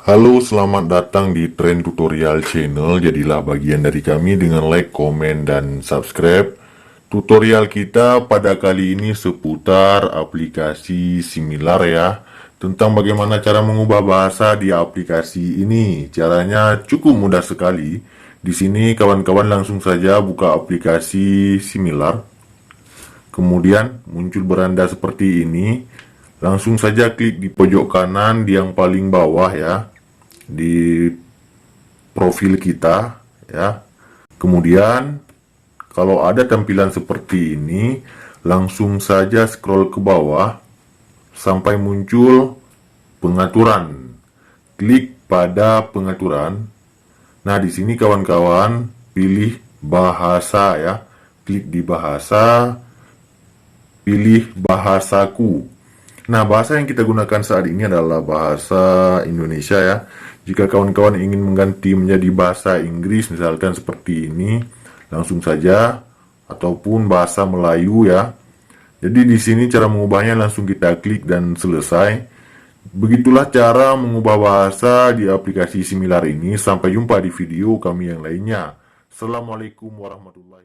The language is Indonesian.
Halo, selamat datang di Trend Tutorial Channel. Jadilah bagian dari kami dengan like, komen, dan subscribe. Tutorial kita pada kali ini seputar aplikasi similar ya. Tentang bagaimana cara mengubah bahasa di aplikasi ini. Caranya cukup mudah sekali. Di sini kawan-kawan langsung saja buka aplikasi similar. Kemudian muncul beranda seperti ini. Langsung saja klik di pojok kanan di yang paling bawah ya, di profil kita ya. Kemudian kalau ada tampilan seperti ini, langsung saja scroll ke bawah sampai muncul pengaturan. Klik pada pengaturan. Nah, di sini kawan-kawan pilih bahasa ya. Klik di bahasa, pilih bahasaku. Nah, bahasa yang kita gunakan saat ini adalah bahasa Indonesia ya. Jika kawan-kawan ingin mengganti menjadi bahasa Inggris, misalkan seperti ini, langsung saja, ataupun bahasa Melayu ya. Jadi di sini cara mengubahnya langsung kita klik dan selesai. Begitulah cara mengubah bahasa di aplikasi similar ini. Sampai jumpa di video kami yang lainnya. Assalamualaikum warahmatullahi wabarakatuh.